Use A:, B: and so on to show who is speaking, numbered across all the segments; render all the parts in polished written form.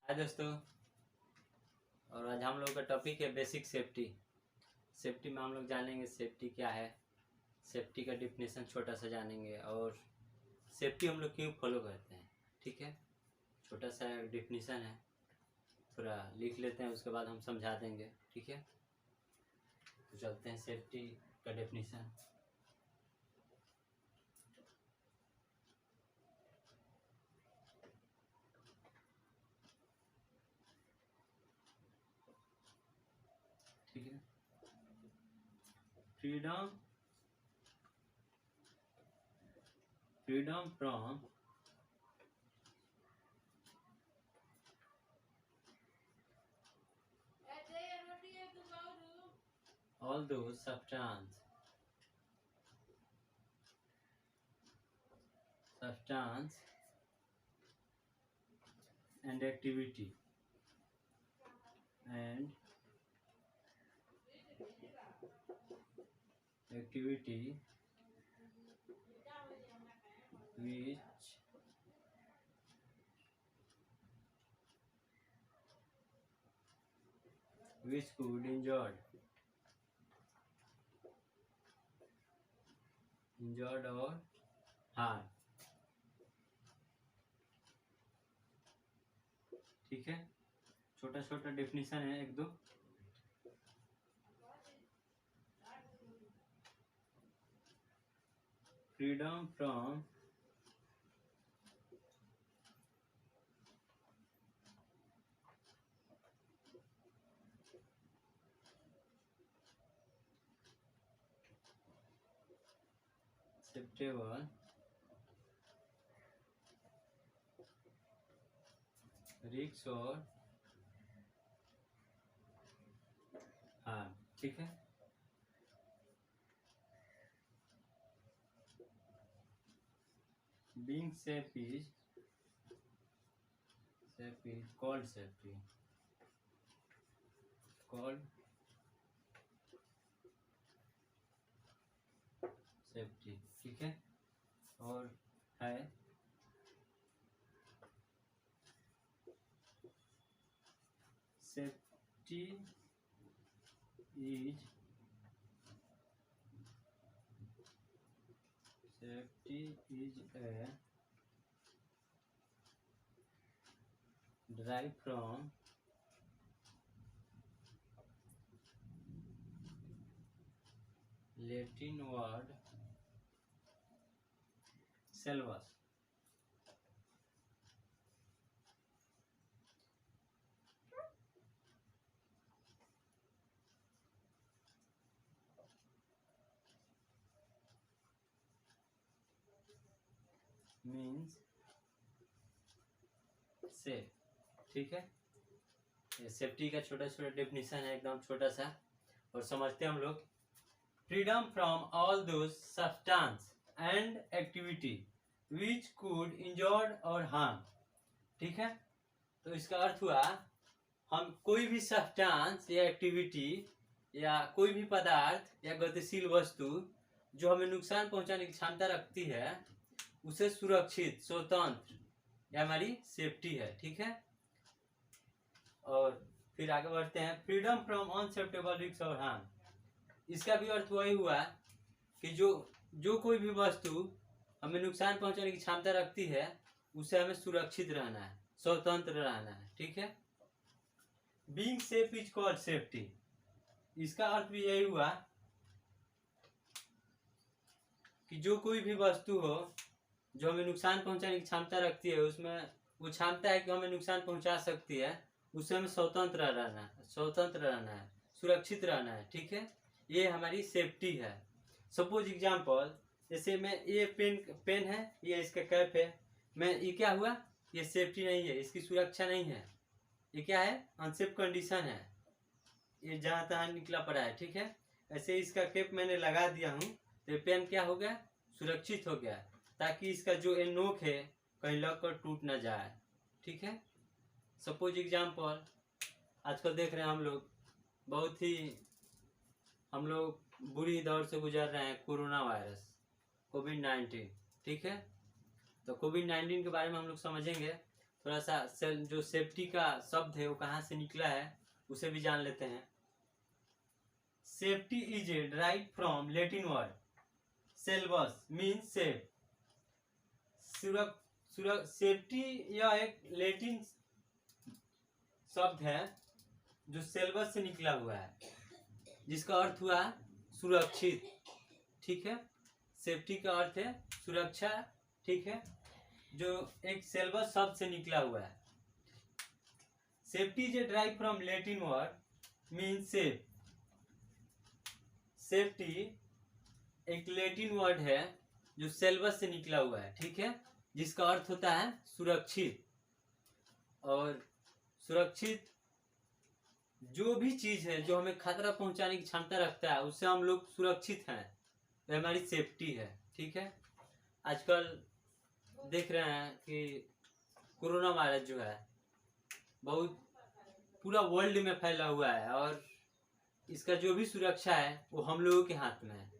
A: हाय दोस्तों। और आज हम लोग का टॉपिक है बेसिक सेफ्टी। सेफ्टी में हम लोग जानेंगे सेफ्टी क्या है, सेफ्टी का डिफिनेशन छोटा सा जानेंगे और सेफ्टी हम लोग क्यों फॉलो करते हैं। ठीक है, छोटा सा डिफिनेशन है, थोड़ा लिख लेते हैं, उसके बाद हम समझा देंगे। ठीक है, तो चलते हैं सेफ्टी का डिफिनेशन। ठीक है, freedom from all those substance and activity which could injured or harm। ठीक है, छोटा छोटा डेफिनेशन है, एक दो। फ्रीडम फ्रॉम एक्सेप्टेबल रिस्क और हार्म। ठीक है, being safe is called safety, ठीक है, और है safety is a derived from Latin word salvus, means safe. ठीक है, ये सेफ्टी का छोटा छोटा डेफिनेशन है, एकदम छोटा सा, और समझते हैं हम लोग। Freedom from all those substance and activity which could injured और हार्म। ठीक है, तो इसका अर्थ हुआ हम कोई भी सब्सटेंस या एक्टिविटी या कोई भी पदार्थ या गतिशील वस्तु जो हमें नुकसान पहुंचाने की क्षमता रखती है, उसे सुरक्षित, स्वतंत्र, यह हमारी सेफ्टी है। ठीक है, और फिर आगे बढ़ते हैं। फ्रीडम फ्रॉम अनसेप्टेबल रिस्क और हार्म, इसका भी अर्थ वही हुआ कि जो कोई भी वस्तु हमें नुकसान पहुंचाने की क्षमता रखती है, उसे हमें सुरक्षित रहना है, स्वतंत्र रहना है। ठीक है, being safe is called safety, इसका अर्थ भी यही हुआ कि जो कोई भी वस्तु हो जो हमें नुकसान पहुंचाने की क्षमता रखती है, उसमें वो क्षमता है कि हमें नुकसान पहुंचा सकती है, उससे हमें स्वतंत्र रहना है, सुरक्षित रहना है। ठीक है, ये हमारी सेफ्टी है। सपोज एग्जांपल, जैसे मैं ये पेन है, ये इसका कैप है, मैं ये क्या हुआ, ये सेफ्टी नहीं है, इसकी सुरक्षा नहीं है, ये क्या है, अनसेफ कंडीशन है, ये जहाँ तहाँ निकला पड़ा है। ठीक है, ऐसे इसका कैप मैंने लगा दिया हूँ, तो ये पेन क्या हो गया, सुरक्षित हो गया, ताकि इसका जो ये नोक है कहीं लग कर टूट ना जाए। ठीक है, सपोज एग्जांपल, आजकल देख रहे हैं हम लोग, बहुत ही हम लोग बुरी दौर से गुजर रहे हैं, कोरोना वायरस, कोविड-19। ठीक है, तो कोविड-19 के बारे में हम लोग समझेंगे, थोड़ा सा जो सेफ्टी का शब्द है वो कहाँ से निकला है उसे भी जान लेते हैं। Safety is derived from Latin word selves means safe. Safety यह एक लैटिन शब्द है जो सेल्वस से निकला हुआ है, जिसका अर्थ हुआ सुरक्षित। ठीक है, सेफ्टी का अर्थ है सुरक्षा। ठीक है, जो एक सेल्वस शब्द से निकला हुआ है। Safety is derived from Latin word means safe. Safety एक लैटिन वर्ड है जो सेल्वस से निकला हुआ है। ठीक है, जिसका अर्थ होता है सुरक्षित। और सुरक्षित जो भी चीज है जो हमें खतरा पहुंचाने की क्षमता रखता है उससे हम लोग सुरक्षित हैं, तो हमारी सेफ्टी है। ठीक है, आजकल देख रहे हैं कि कोरोना वायरस जो है बहुत पूरा वर्ल्ड में फैला हुआ है और इसका जो भी सुरक्षा है वो हम लोगों के हाथ में है।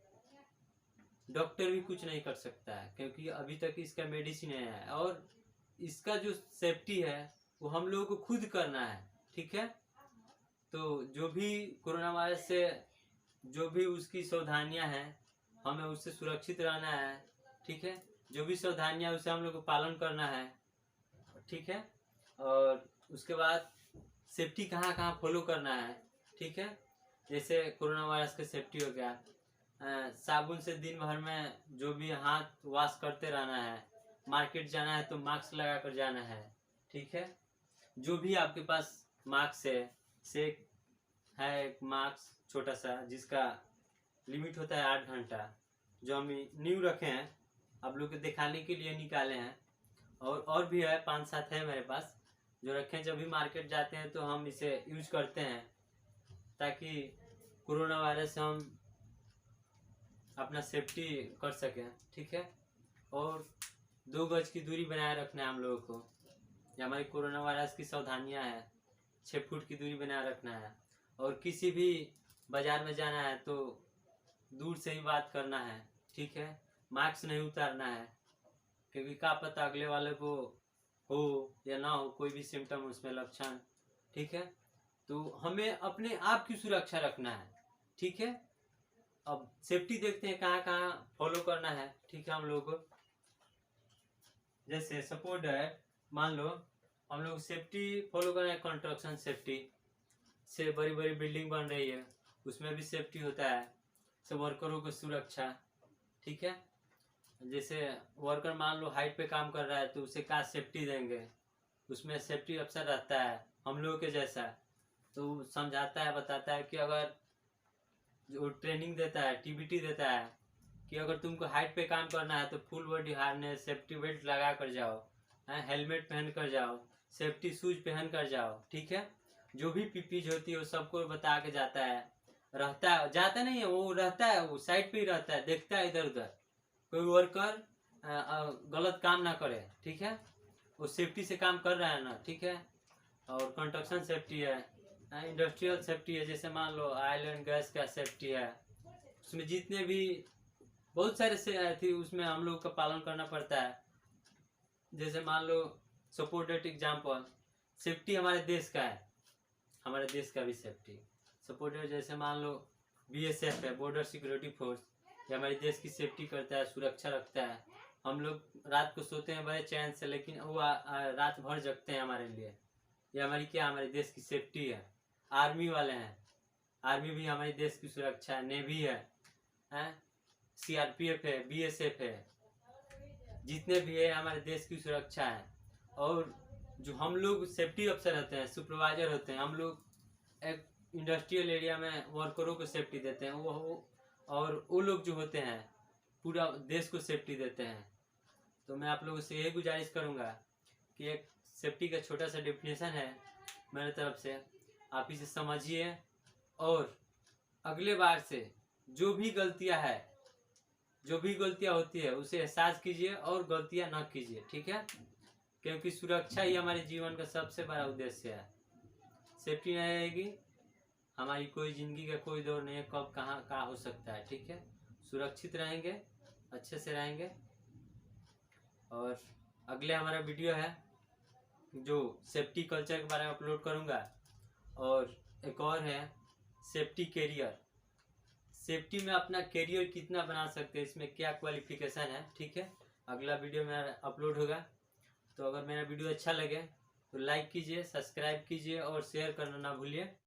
A: डॉक्टर भी कुछ नहीं कर सकता है क्योंकि अभी तक इसका मेडिसिन नहीं है, और इसका जो सेफ्टी है वो हम लोगों को खुद करना है। ठीक है, तो जो भी कोरोना वायरस से जो भी उसकी सावधानियां हैं हमें उससे सुरक्षित रहना है। ठीक है, जो भी सावधानियां उसे हम लोग को पालन करना है। ठीक है, और उसके बाद सेफ्टी कहाँ कहाँ फॉलो करना है। ठीक है, जैसे कोरोना वायरस का सेफ्टी हो गया, साबुन से दिन भर में जो भी हाथ वॉश करते रहना है। मार्केट जाना है तो मास्क लगा कर जाना है। ठीक है, जो भी आपके पास मास्क है, से है एक मास्क छोटा सा जिसका लिमिट होता है 8 घंटा, जो हम न्यू रखे हैं, आप लोग को दिखाने के लिए निकाले हैं। और भी है 5-7 है मेरे पास जो रखे हैं। जब भी मार्केट जाते हैं तो हम इसे यूज करते हैं ताकि कोरोना वायरस से हम अपना सेफ्टी कर सकें। ठीक है, और 2 गज की दूरी बनाए रखना है हम लोगों को। ये हमारी कोरोना वायरस की सावधानियां है। 6 फुट की दूरी बनाए रखना है, और किसी भी बाजार में जाना है तो दूर से ही बात करना है। ठीक है, मास्क नहीं उतारना है क्योंकि क्या पता अगले वाले को हो या ना हो कोई भी सिम्टम उसमें लक्षण। ठीक है, तो हमें अपने आप की सुरक्षा रखना है। ठीक है, अब सेफ्टी देखते हैं कहाँ कहाँ फॉलो करना है। ठीक है, हम लोग को जैसे सपोज दैट मान लो हम लोग सेफ्टी फॉलो करना है। कंस्ट्रक्शन सेफ्टी से बड़ी बड़ी बिल्डिंग बन रही है उसमें भी सेफ्टी होता है, सब वर्करों को सुरक्षा। ठीक है, जैसे वर्कर मान लो हाइट पे काम कर रहा है तो उसे क्या सेफ्टी देंगे, उसमें सेफ्टी अफसर रहता है हम लोगों के जैसा, तो समझाता है बताता है कि अगर जो ट्रेनिंग देता है टीबीटी देता है कि अगर तुमको हाइट पे काम करना है तो full body harness safety belt लगा कर जाओ, हेलमेट पहन कर जाओ, सेफ्टी शूज पहन कर जाओ। ठीक है, जो भी पीपीज होती है वो सबको बता के जाता है। रहता है, जाता नहीं है, वो रहता है, वो साइड पे ही रहता है, देखता है इधर उधर कोई वर्कर गलत काम ना करे। ठीक है, वो सेफ्टी से काम कर रहा है ना। ठीक है, और कंस्ट्रक्शन सेफ्टी है, इंडस्ट्रियल सेफ्टी है, जैसे मान लो ऑयल एंड गैस का सेफ्टी है, उसमें जितने भी बहुत सारे से थी उसमें हम लोग का पालन करना पड़ता है। जैसे मान लो सपोर्टेड एग्जाम्पल सेफ्टी हमारे देश का है, हमारे देश का भी सेफ्टी सपोर्टेड, जैसे मान लो BSF है, बॉर्डर सिक्योरिटी फोर्स, ये हमारे देश की सेफ्टी करता है, सुरक्षा रखता है। हम लोग रात को सोते हैं बड़े चैन से, लेकिन वो रात भर जगते हैं हमारे लिए। ये हमारी क्या, हमारे देश की सेफ्टी है। आर्मी वाले हैं, आर्मी भी हमारे देश की सुरक्षा है। नेवी है, CRPF है, BSF है, जितने भी है हमारे देश की सुरक्षा है। और जो हम लोग सेफ्टी अफसर होते हैं, सुपरवाइजर होते हैं, हम लोग एक इंडस्ट्रियल एरिया में वर्करों को सेफ्टी देते हैं, और वो लोग जो होते हैं पूरा देश को सेफ्टी देते हैं। तो मैं आप लोगों से यही गुजारिश करूंगा कि एक सेफ्टी का छोटा सा डेफिनेशन है मेरे तरफ से, आप इसे समझिए और अगले बार से जो भी गलतियां होती है उसे एहसास कीजिए और गलतियां ना कीजिए। ठीक है, क्योंकि सुरक्षा ही हमारे जीवन का सबसे बड़ा उद्देश्य है। सेफ्टी नहीं रहेगी हमारी कोई जिंदगी का कोई दौर नहीं है, कब कहाँ क्या हो सकता है। ठीक है, सुरक्षित रहेंगे, अच्छे से रहेंगे। और अगले हमारा वीडियो है जो सेफ्टी कल्चर के बारे में अपलोड करूँगा, और एक और है सेफ्टी कैरियर, सेफ्टी में अपना कैरियर कितना बना सकते हैं, इसमें क्या क्वालिफिकेशन है। ठीक है, अगला वीडियो में अपलोड होगा। तो अगर मेरा वीडियो अच्छा लगे तो लाइक कीजिए, सब्सक्राइब कीजिए और शेयर करना ना भूलिए।